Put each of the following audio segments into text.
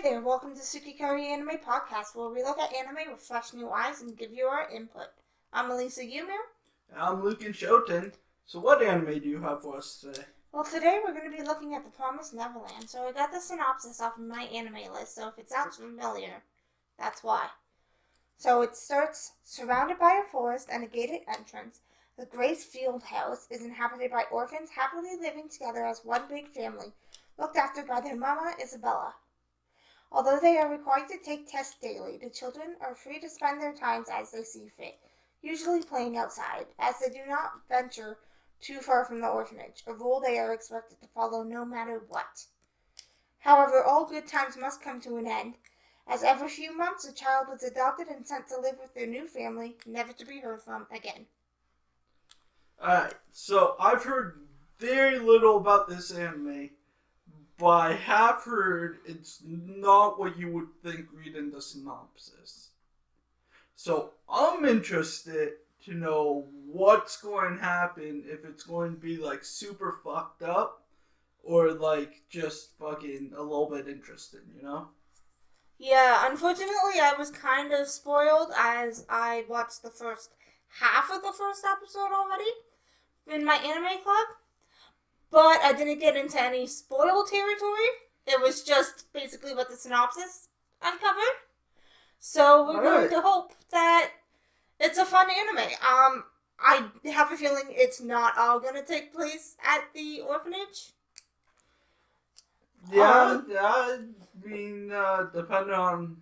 there, welcome to Tsukikari Anime Podcast, where we look at anime with fresh new eyes and give you our input. I'm EliseAyumu. I'm Lucian Shoten. So what anime do you have for us today? Well, today we're going to be looking at the Promised Neverland, so I got the synopsis off of my anime list, so if it sounds familiar, that's why. So it starts, surrounded by a forest and a gated entrance, the Grace Field House is inhabited by orphans happily living together as one big family, looked after by their mama, Isabella. Although they are required to take tests daily, the children are free to spend their times as they see fit, usually playing outside, as they do not venture too far from the orphanage, a rule they are expected to follow no matter what. However, all good times must come to an end, as every few months a child is adopted and sent to live with their new family, never to be heard from again. Alright, so I've heard very little about this anime, but I have heard it's not what you would think reading the synopsis. So I'm interested to know what's going to happen, if it's going to be like super fucked up or like just fucking a little bit interesting, you know? Yeah, unfortunately I was kind of spoiled as I watched the first half of the first episode already in my anime club. But I didn't get into any spoiled territory. It was just basically what the synopsis uncovered. So we're going to hope that it's a fun anime. I have a feeling it's not all going to take place at the orphanage. Yeah, I mean, depending on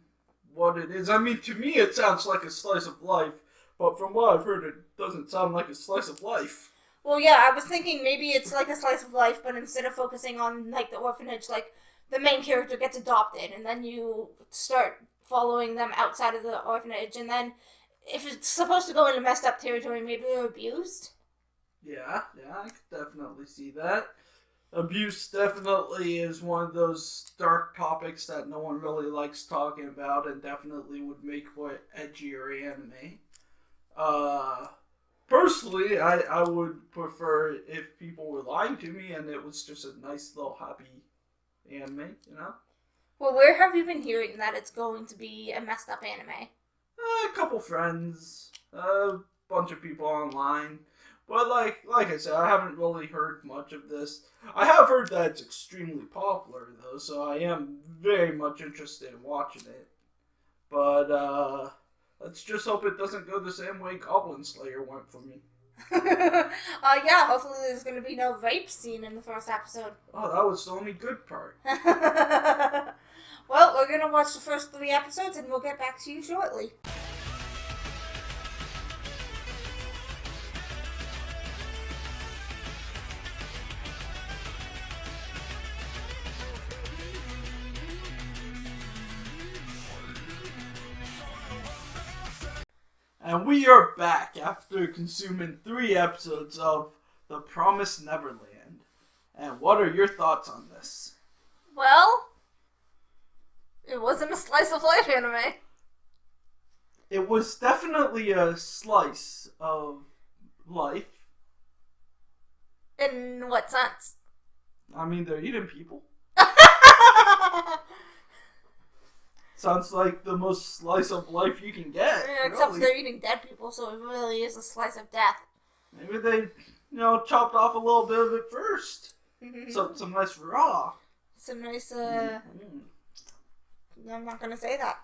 what it is. I mean, to me it sounds like a slice of life, but from what I've heard, it doesn't sound like a slice of life. Well, yeah, I was thinking maybe it's like a slice of life, but instead of focusing on, like, the orphanage, like, the main character gets adopted, and then you start following them outside of the orphanage, and then if it's supposed to go into messed up territory, maybe they're abused? Yeah, I could definitely see that. Abuse definitely is one of those dark topics that no one really likes talking about, and definitely would make for an edgier anime. Personally, I would prefer if people were lying to me and it was just a nice little happy anime, you know? Well, where have you been hearing that it's going to be a messed up anime? A couple friends, a bunch of people online. But like I said, I haven't really heard much of this. I have heard that it's extremely popular though, so I am very much interested in watching it. But, let's just hope it doesn't go the same way Goblin Slayer went for me. Yeah, hopefully there's going to be no rape scene in the first episode. Oh, that was the only good part. Well, we're going to watch the first 3 episodes and we'll get back to you shortly. And we are back after consuming 3 episodes of The Promised Neverland. And what are your thoughts on this? Well, it wasn't a slice of life anime. It was definitely a slice of life. In what sense? I mean, they're eating people. Sounds like the most slice of life you can get. Yeah, except for they're eating dead people, so it really is a slice of death. Maybe they, chopped off a little bit of it first. Some nice raw. Some nice, I'm not gonna say that.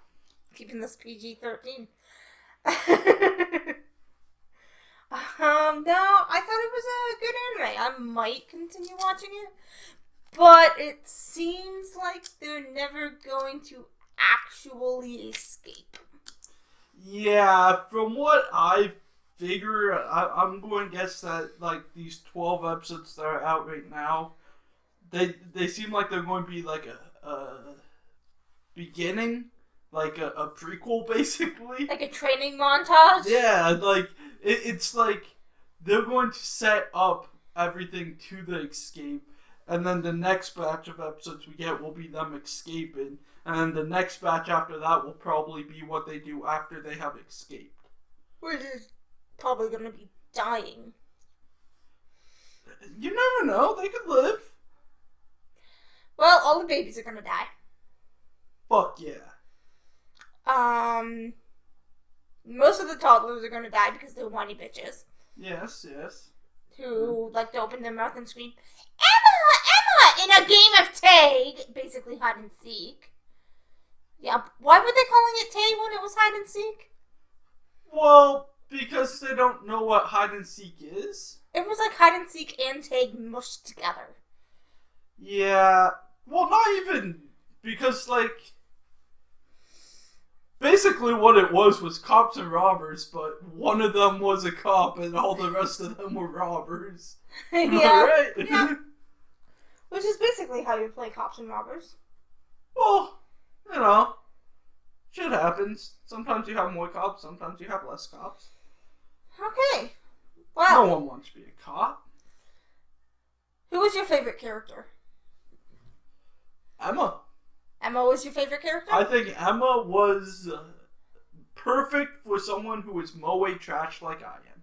Keeping this PG-13. No, I thought it was a good anime. I might continue watching it, but it seems like they're never going to actually escape. Yeah, from what I figure, I'm going to guess that like these 12 episodes that are out right now, they seem like they're going to be like a beginning, like a prequel basically. Like a training montage? Yeah, like it's like they're going to set up everything to the escape, and then the next batch of episodes we get will be them escaping. And the next batch after that will probably be what they do after they have escaped. Which is probably going to be dying. You never know. They could live. Well, all the babies are going to die. Fuck yeah. Most of the toddlers are going to die because they're whiny bitches. Yes. Who like to open their mouth and scream, Emma! In a game of tag! Basically hide and seek. Yeah, why were they calling it tag when it was hide and seek? Well, because they don't know what hide and seek is. It was like hide and seek and tag mushed together. Yeah. Well, not even. Because, like, basically what it was cops and robbers, but one of them was a cop and all the rest of them were robbers. Yeah. Right? Yeah. Which is basically how you play cops and robbers. Well, you know, shit happens. Sometimes you have more cops, sometimes you have less cops. Okay. Well. No one wants to be a cop. Who was your favorite character? Emma. Emma was your favorite character? I think Emma was perfect for someone who is moe trash like I am.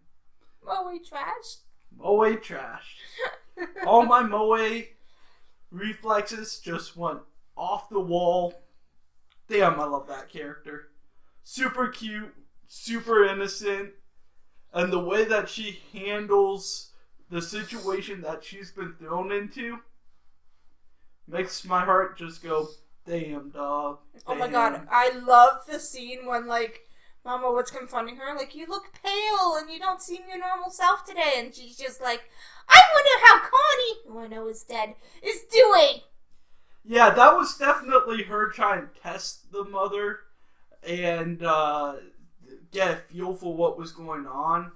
Moe trash? Moe trash. All my moe reflexes just went off the wall. Damn, I love that character. Super cute, super innocent, and the way that she handles the situation that she's been thrown into makes my heart just go, damn, dog. Damn. Oh my god, I love the scene when, like, Mama was confronting her, like, you look pale and you don't seem your normal self today, and she's just like, I wonder how Connie, who I know is dead, is doing. Yeah, that was definitely her trying to test the mother and get a feel for what was going on.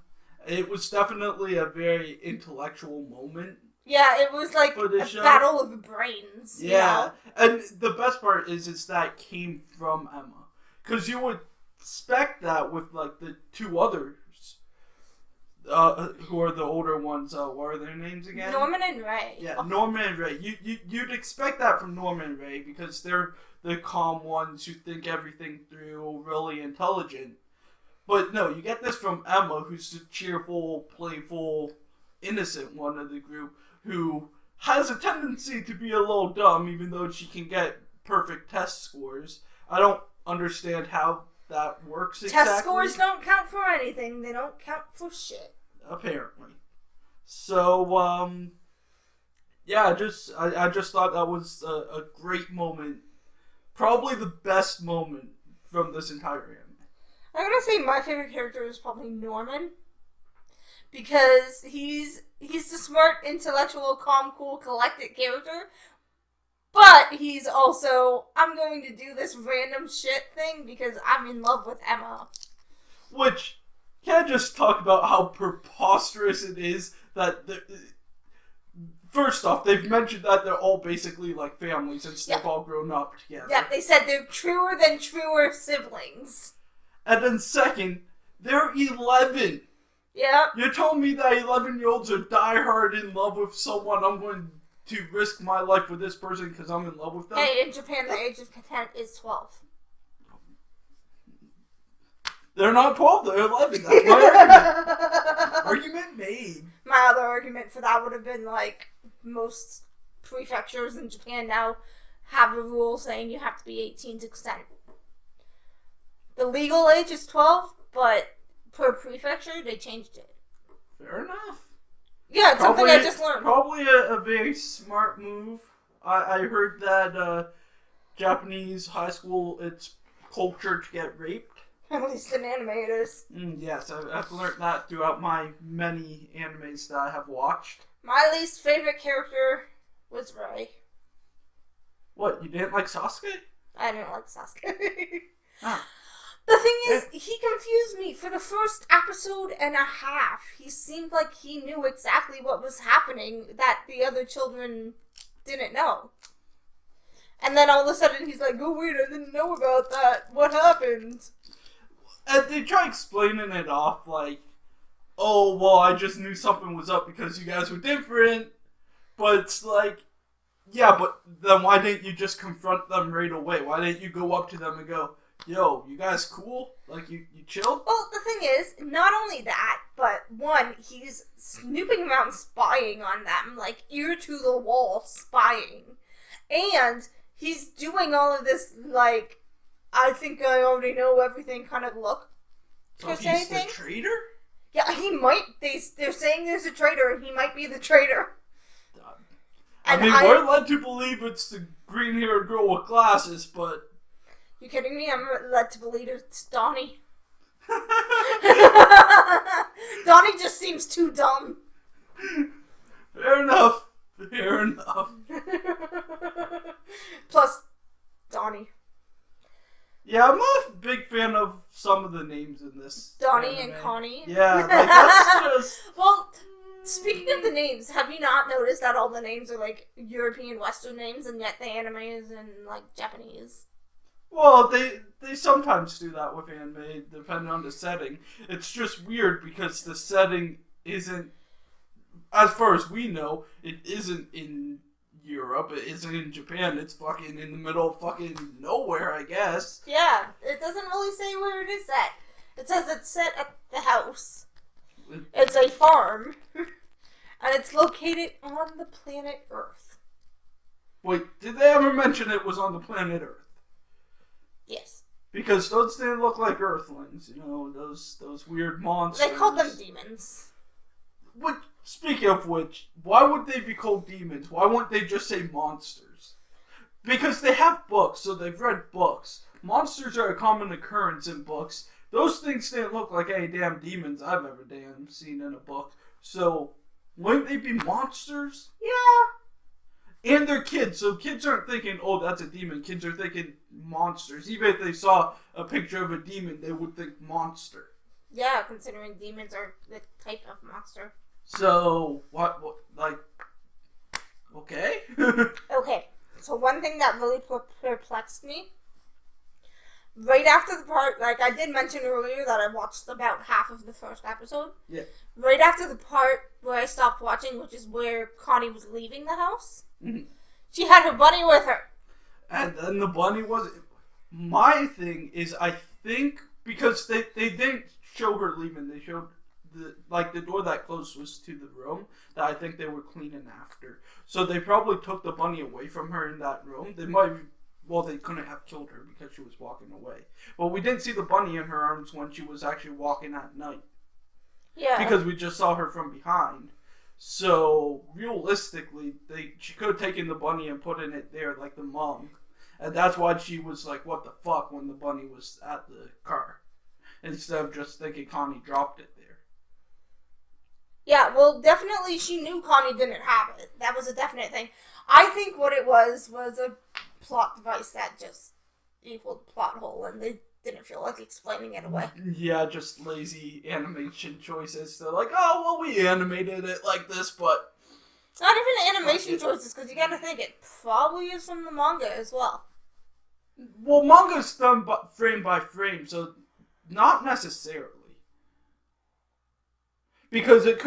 It was definitely a very intellectual moment. Yeah, it was like a show. battle of brains. Yeah, you know? And the best part is that came from Emma. Because you would expect that with, like, the two others, who are the older ones. What are their names again? Norman and Ray. Yeah, Norman and Ray. You'd expect that from Norman and Ray because they're the calm ones who think everything through, really intelligent. But no, you get this from Emma, who's the cheerful, playful, innocent one of the group, who has a tendency to be a little dumb, even though she can get perfect test scores. I don't understand how that works exactly. Test scores don't count for anything. They don't count for shit. Apparently. So, yeah, I just thought that was a great moment. Probably the best moment from this entire anime. I'm gonna say my favorite character is probably Norman. Because he's the smart, intellectual, calm, cool, collected character. But he's also, I'm going to do this random shit thing because I'm in love with Emma. Which, can I just talk about how preposterous it is that first off, they've mentioned that they're all basically like family since they've all grown up together. Yeah, they said they're truer than truer siblings. And then second, they're 11. Yeah. You're telling me that 11-year-olds are diehard in love with someone, I'm going to risk my life with this person because I'm in love with them? Hey, in Japan, the age of consent is 12. They're not 12, they're 11. That's my argument. Argument made. My other argument for that would have been, like, most prefectures in Japan now have a rule saying you have to be 18 to consent. The legal age is 12, but per prefecture, they changed it. Fair enough. Yeah, it's something I just learned. Probably a very smart move. I heard that Japanese high school, it's culture to get raped. At least in anime it is. Yes, I've learned that throughout my many animes that I have watched. My least favorite character was Ray. What, you didn't like Sasuke? I didn't like Sasuke. Ah. The thing is, he confused me for the first episode and a half. He seemed like he knew exactly what was happening that the other children didn't know. And then all of a sudden he's like, oh wait, I didn't know about that. What happened? And they try explaining it off like, oh, well, I just knew something was up because you guys were different. But it's like, yeah, but then why didn't you just confront them right away? Why didn't you go up to them and go, yo, you guys cool? Like, you chilled? Well, the thing is, not only that, but one, he's snooping around spying on them, like, ear to the wall spying. And he's doing all of this, like, I think I already know everything kind of look. So he's the traitor? Yeah, he might. They're saying there's a traitor, and he might be the traitor. We're led to believe it's the green-haired girl with glasses, but... You kidding me? I'm led to believe it's Donnie. Donnie just seems too dumb. Fair enough. Plus, Donnie. Yeah, I'm not a big fan of some of the names in this. Donnie anime. and Connie. Yeah, like, that's just... Well, speaking of the names, have you not noticed that all the names are, like, European Western names, and yet the anime is in, like, Japanese? Well, they sometimes do that with anime, depending on the setting. It's just weird because the setting isn't, as far as we know, it isn't in Europe, it isn't in Japan, it's fucking in the middle of fucking nowhere, I guess. Yeah, it doesn't really say where it is set. It says it's set at the house. It's a farm, and it's located on the planet Earth. Wait, did they ever mention it was on the planet Earth? Yes. Because those didn't look like Earthlings, those weird monsters. They called them demons. Speaking of which, why would they be called demons? Why wouldn't they just say monsters? Because they have books, so they've read books. Monsters are a common occurrence in books. Those things didn't look like any damn demons I've ever damn seen in a book. So, wouldn't they be monsters? Yeah. And they're kids, so kids aren't thinking, oh, that's a demon. Kids are thinking monsters. Even if they saw a picture of a demon, they would think monster. Yeah, considering demons are the type of monster. So, okay? Okay, so one thing that really perplexed me, right after the part, like I did mention earlier that I watched about half of the first episode. Yeah. Right after the part where I stopped watching, which is where Connie was leaving the house, she had her bunny with her. And then the bunny was... My thing is, I think, because they didn't show her leaving, they showed the door that closed was to the room that I think they were cleaning after. So they probably took the bunny away from her in that room. They might have... Well, they couldn't have killed her because she was walking away. But we didn't see the bunny in her arms when she was actually walking at night. Yeah. Because we just saw her from behind. So, realistically, she could have taken the bunny and put it there like the mom. And that's why she was like, what the fuck, when the bunny was at the car. Instead of just thinking Connie dropped it there. Yeah, well, definitely she knew Connie didn't have it. That was a definite thing. I think what it was a plot device that just equaled plot hole, and they didn't feel like explaining it away. Yeah, just lazy animation choices. They're like, oh, well, we animated it like this, but... Not even animation choices, because you gotta think it probably is from the manga as well. Well, manga's done frame by frame, so not necessarily. Because it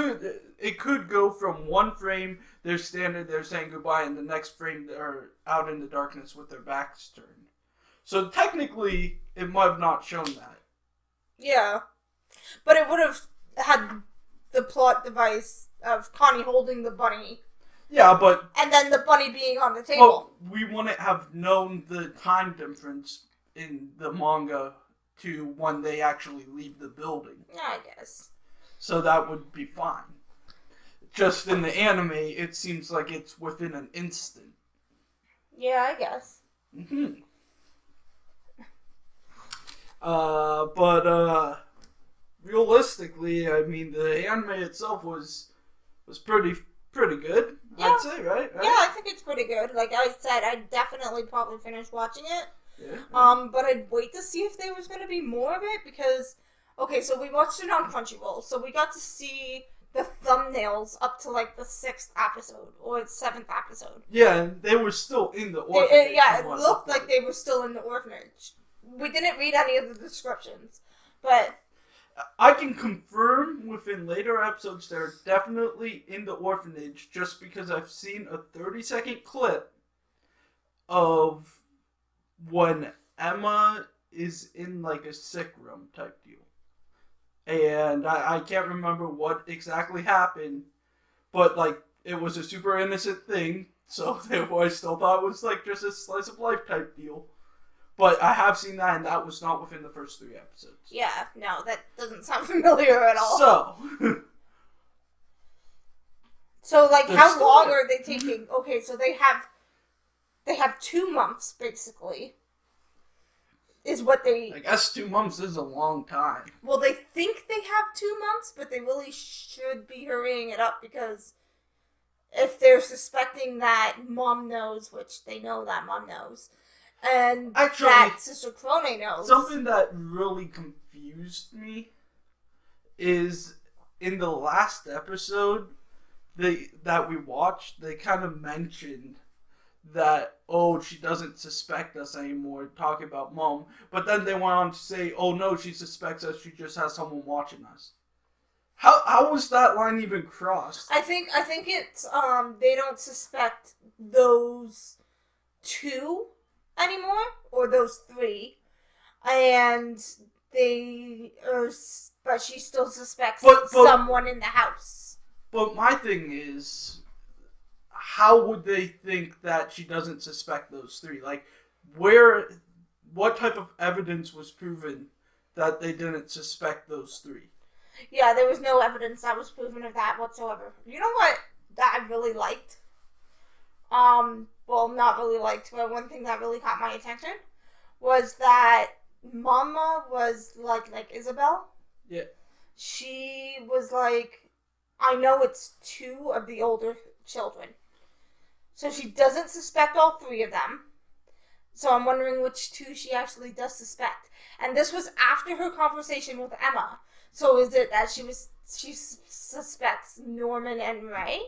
could go from one frame, they're standing there saying goodbye, and the next frame they're out in the darkness with their backs turned. So technically, it might have not shown that. Yeah. But it would have had the plot device of Connie holding the bunny. Yeah, but... And then the bunny being on the table. Well, we wouldn't have known the time difference in the manga to when they actually leave the building. Yeah, I guess. So that would be fine. Just in the anime, it seems like it's within an instant. Yeah, I guess. But realistically, I mean, the anime itself was pretty good, yeah. I'd say, right? Yeah, I think it's pretty good. Like I said, I'd definitely probably finish watching it. Yeah. But I'd wait to see if there was going to be more of it, because, okay, so we watched it on Crunchyroll, so we got to see the thumbnails up to, like, the 6th episode, or 7th episode. Yeah, and they were still in the orphanage. It looked like they were still in the orphanage. We didn't read any of the descriptions, but... I can confirm within later episodes they're definitely in the orphanage, just because I've seen a 30-second clip of when Emma is in, like, a sick room type deal. And I can't remember what exactly happened, but, like, it was a super innocent thing. So therefore I still thought it was like just a slice of life type deal. But I have seen that, and that was not within the first 3 episodes. Yeah, no, that doesn't sound familiar at all. So like, how long are they taking? Okay, so they have 2 months, basically, is what they... I guess 2 months is a long time. Well, they think they have 2 months, but they really should be hurrying it up, because if they're suspecting that Mom knows, which they know that Mom knows, and actually, that Sister Krone knows... Something that really confused me is in the last episode that we watched, they kind of mentioned that, oh, she doesn't suspect us anymore, talking about Mom. But then they went on to say, oh no, she suspects us, she just has someone watching us. How was that line even crossed? I think it's, they don't suspect those 2 anymore, or those 3, and but she still suspects someone in the house. But my thing is, how would they think that she doesn't suspect those 3? Like, what type of evidence was proven that they didn't suspect those 3? Yeah, there was no evidence that was proven of that whatsoever. You know what that I really liked? Well, not really liked, but one thing that really caught my attention was that Mama was like Isabel. Yeah. She was like, I know it's 2 of the older children. So she doesn't suspect all 3 of them. So I'm wondering which 2 she actually does suspect. And this was after her conversation with Emma. So is it that she suspects Norman and Ray?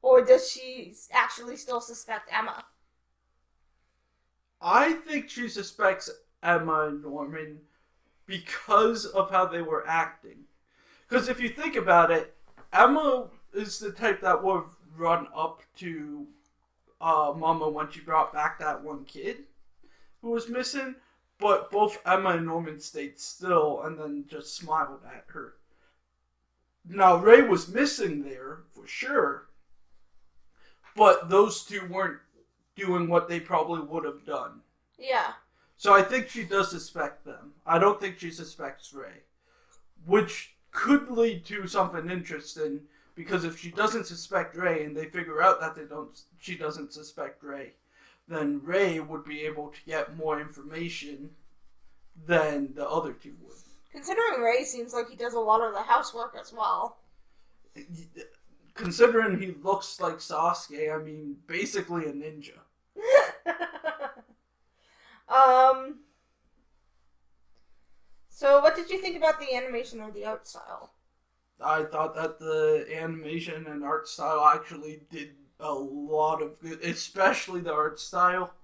Or does she actually still suspect Emma? I think she suspects Emma and Norman because of how they were acting. Because if you think about it, Emma is the type that would have run up to Mama when she brought back that one kid who was missing. But both Emma and Norman stayed still and then just smiled at her. Now, Ray was missing there, for sure. But those 2 weren't doing what they probably would have done. Yeah. So I think she does suspect them. I don't think she suspects Ray. Which could lead to something interesting, because if she doesn't suspect Ray and they figure out that she doesn't suspect Ray, then Ray would be able to get more information than the other 2 would. Considering Ray seems like he does a lot of the housework as well. Considering he looks like Sasuke, I mean, basically a ninja. So what did you think about the animation or the art style? I thought that the animation and art style actually did a lot of good, especially the art style.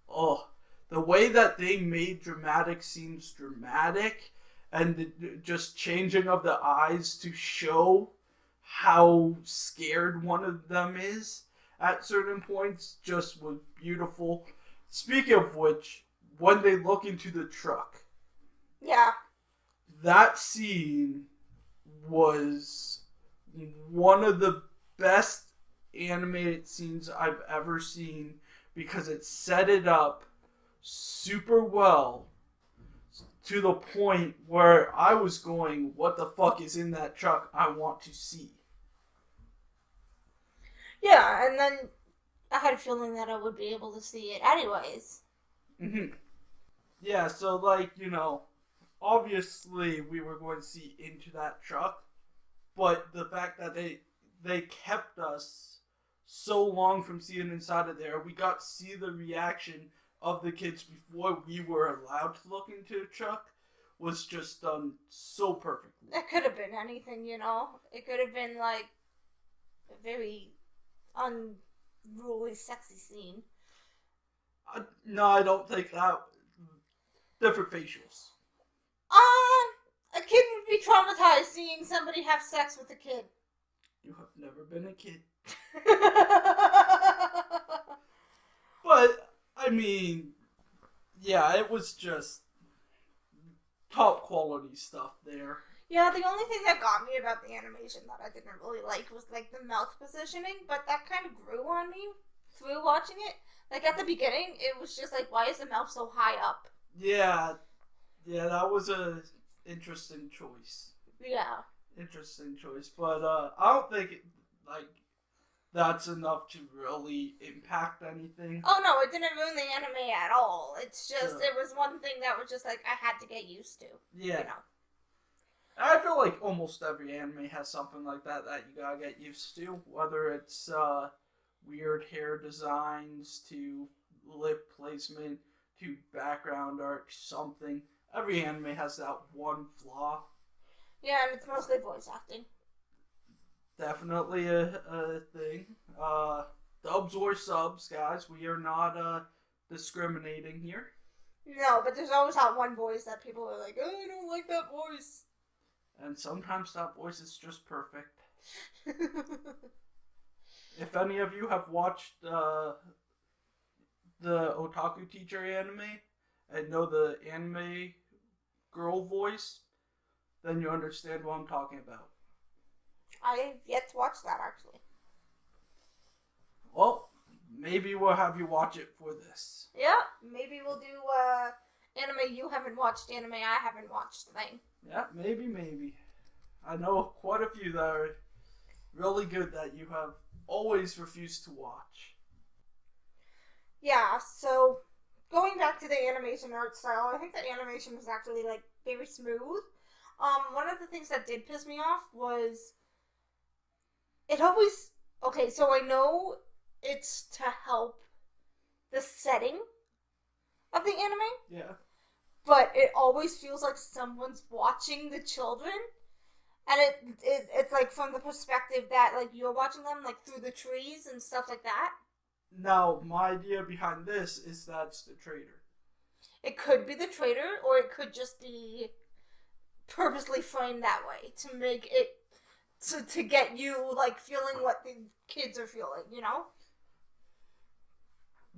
Oh, the way that they made dramatic scenes dramatic, and the just changing of the eyes to show how scared one of them is at certain points just was beautiful. Speaking of which, when they look into the truck, yeah, that scene was one of the best animated scenes I've ever seen, because it set it up super well to the point where I was going, what the fuck is in that truck? I want to see. Yeah, and then I had a feeling that I would be able to see it anyways. Mm-hmm. Yeah, so like, you know, obviously we were going to see into that truck, but the fact that they kept us so long from seeing inside of there, we got to see the reaction of the kids before we were allowed to look into the truck, was just done so perfectly. It could have been anything, you know? It could have been like a very unruly sexy scene. No, I don't think that. Different facials. A kid would be traumatized seeing somebody have sex with a kid. You have never been a kid. But, I mean, yeah, it was just top quality stuff there. Yeah, the only thing that got me about the animation that I didn't really like was like the mouth positioning, but that kind of grew on me through watching it, like at the beginning, it was just like, why is the mouth so high up? Yeah, that was a interesting choice. Yeah. Interesting choice, but I don't think that's enough to really impact anything. Oh no, it didn't ruin the anime at all. It's just it was one thing that was just like I had to get used to. Yeah. You know. I feel like almost every anime has something like that you gotta get used to, whether it's weird hair designs to lip placement to background art, something. Every anime has that one flaw. Yeah, and it's mostly voice acting. Definitely a thing. Dubs or subs, guys. We are not discriminating here. No, but there's always that one voice that people are like, oh, I don't like that voice. And sometimes that voice is just perfect. If any of you have watched the Otaku Teacher anime and know the anime girl voice, then you understand what I'm talking about. I have yet to watch that, actually. Well, maybe we'll have you watch it for this. Yeah, maybe we'll do anime you haven't watched, anime I haven't watched thing. Yeah, maybe. I know quite a few that are really good that you have always refused to watch. Yeah, so going back to the animation art style, I think the animation was actually like very smooth. One of the things that did piss me off was it always okay, so I know it's to help the setting of the anime. Yeah. But it always feels like someone's watching the children. And it's like from the perspective that like you're watching them like through the trees and stuff like that. Now, my idea behind this is that's the traitor. It could be the traitor, or it could just be purposely framed that way to make it to get you like feeling what the kids are feeling, you know?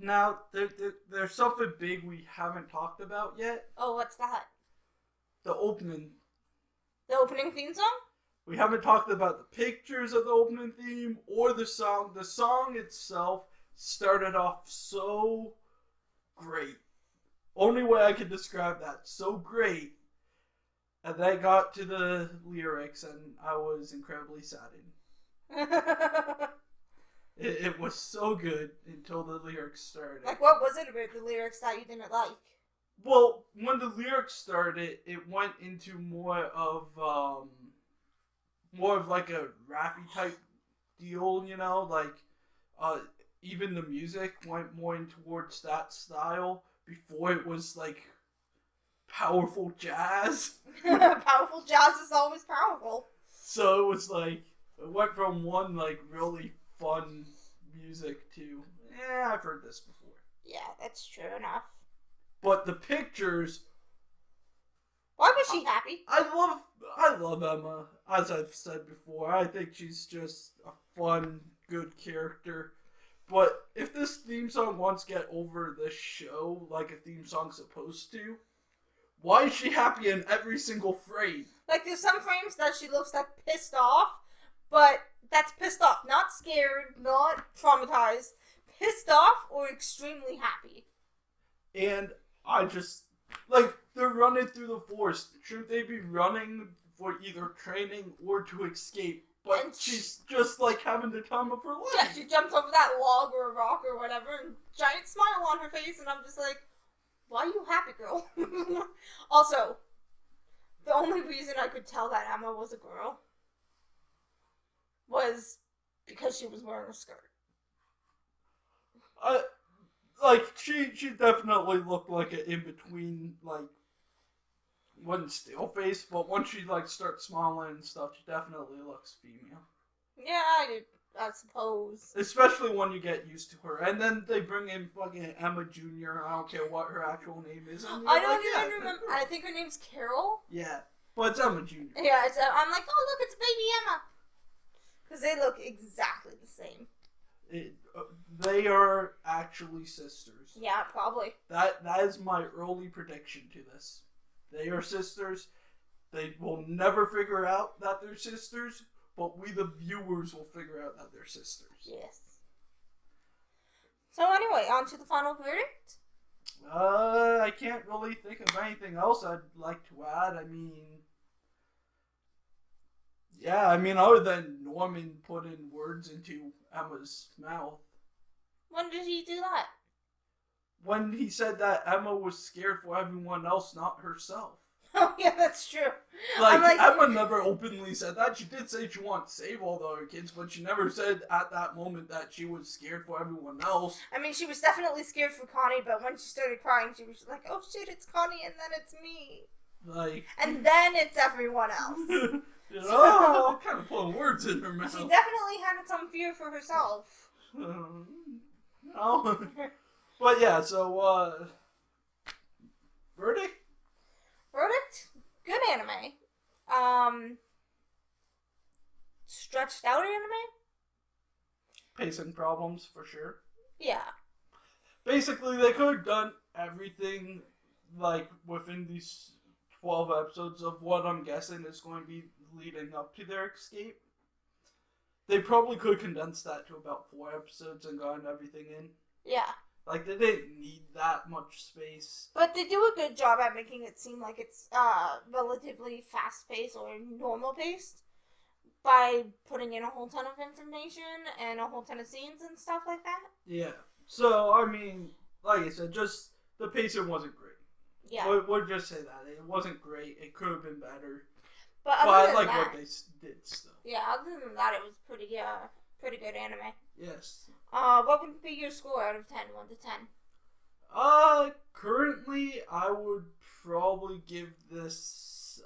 Now, there's something big we haven't talked about yet. Oh, what's that? The opening. The opening theme song? We haven't talked about the pictures of the opening theme or the song. The song itself started off so great. Only way I can describe that. So great. And then got to the lyrics and I was incredibly saddened. It was so good until the lyrics started. Like, what was it about the lyrics that you didn't like? Well, when the lyrics started, it went into more of like a rappy type deal, you know, like even the music went more in towards that style before it was like powerful jazz. Powerful jazz is always powerful. So it was like it went from one like really fun music to I've heard this before. Yeah, that's true enough. But the pictures. Why was she happy? I love Emma. As I've said before, I think she's just a fun, good character. But if this theme song wants to get over this show like a theme song's supposed to, why is she happy in every single frame? Like, there's some frames that she looks like pissed off, but that's pissed off, not scared, not traumatized, pissed off or extremely happy. And I just, like, they're running through the forest. Shouldn't they be running for either training or to escape? But and she's just, like, having the time of her life. Yeah, she jumps over that log or a rock or whatever, and giant smile on her face, and I'm just like, why are you happy, girl? Also, the only reason I could tell that Emma was a girl was because she was wearing a skirt. Like, she definitely looked like an in-between, like, wasn't still-faced, but once she, like, starts smiling and stuff, she definitely looks female. Yeah, I suppose. Especially when you get used to her. And then they bring in fucking Emma Jr., I don't care what her actual name is. I don't even remember. I think her name's Carol. Yeah, but it's Emma Jr. Yeah, I'm like, oh, look, it's baby Emma. Because they look exactly the same. They are actually sisters. Yeah, probably. That is my early prediction to this. They are sisters. They will never figure out that they're sisters, but we the viewers will figure out that they're sisters. Yes. So anyway, on to the final verdict. I can't really think of anything else I'd like to add. Other than Norman putting words into Emma's mouth. When did he do that? When he said that Emma was scared for everyone else, not herself. Oh, yeah, that's true. Emma never openly said that. She did say she wanted to save all the other kids, but she never said at that moment that she was scared for everyone else. She was definitely scared for Connie, but when she started crying, she was like, oh shit, it's Connie, and then it's me. And then it's everyone else. Kind of putting words in her mouth. She definitely had some fear for herself. No. But yeah, so, verdict? Verdict? Good anime. Stretched out anime? Pacing problems, for sure. Yeah. Basically, they could have done everything, within these 12 episodes of what I'm guessing is going to be leading up to their escape. They probably could have condensed that to about 4 episodes and gotten everything in. Yeah. They didn't need that much space. But they do a good job at making it seem like it's relatively fast-paced or normal-paced by putting in a whole ton of information and a whole ton of scenes and stuff like that. Yeah. So, like I said, just the pacing wasn't great. Yeah. We'll just say that. It wasn't great. It could have been better. But I like what they did still. Yeah, other than that, it was pretty good anime. Yes. What would be your score out of 10, 1 to 10? Currently, I would probably give this,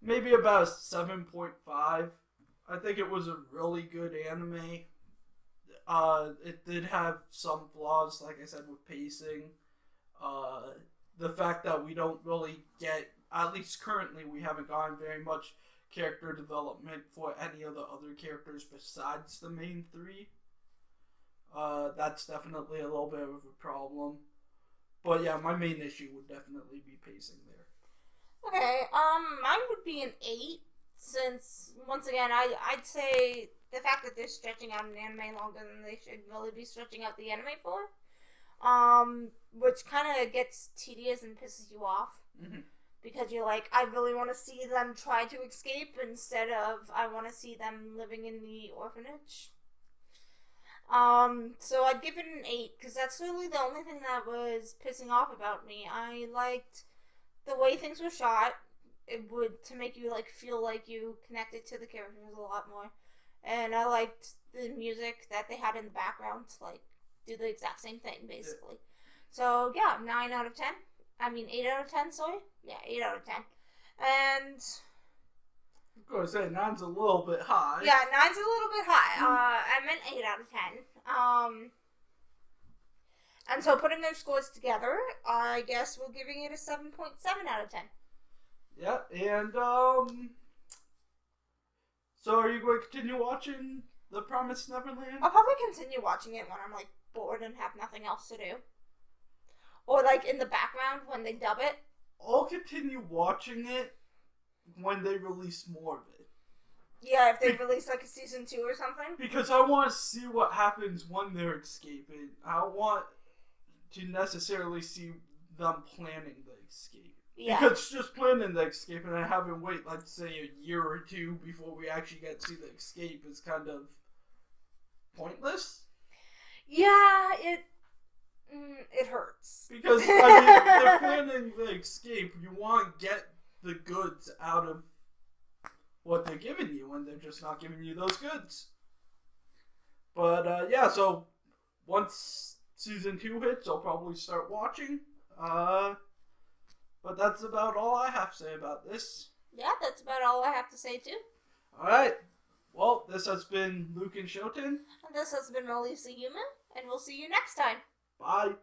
maybe about a 7.5. I think it was a really good anime. It did have some flaws, like I said, with pacing. The fact that we don't really get, at least currently, we haven't gotten very much character development for any of the other characters besides the main 3. That's definitely a little bit of a problem. But yeah, my main issue would definitely be pacing there. Okay, mine would be an 8, since, once again, I'd say the fact that they're stretching out an anime longer than they should really be stretching out the anime for, which kind of gets tedious and pisses you off. Mm-hmm. Because you're like, I really want to see them try to escape instead of I want to see them living in the orphanage. So I'd give it an 8, because that's really the only thing that was pissing off about me. I liked the way things were shot. It would, to make you, feel like you connected to the characters a lot more. And I liked the music that they had in the background to, do the exact same thing, basically. Yeah. So, yeah, 9 out of 10. 8 out of 10, sorry? Yeah, 8 out of 10. And... Of course, 9's a little bit high. Yeah, 9's a little bit high. I meant 8 out of 10. And so putting their scores together, I guess we're giving it a 7.7 out of 10. Yeah, and, so are you going to continue watching The Promised Neverland? I'll probably continue watching it when I'm, bored and have nothing else to do. Or, in the background when they dub it. I'll continue watching it when they release more of it. Yeah, if they release, a season 2 or something. Because I want to see what happens when they're escaping. I don't want to necessarily see them planning the escape. Yeah. Because just planning the escape and having wait, say, a year or 2 before we actually get to see the escape is kind of pointless. Yeah, it hurts. Because, they're planning the escape. You want to get the goods out of what they're giving you, and they're just not giving you those goods. But, yeah, so once season 2 hits, I'll probably start watching. But that's about all I have to say about this. Yeah, that's about all I have to say, too. Alright. Well, this has been Lucian Shoten. And this has been EliseAyumu, and we'll see you next time. Bye.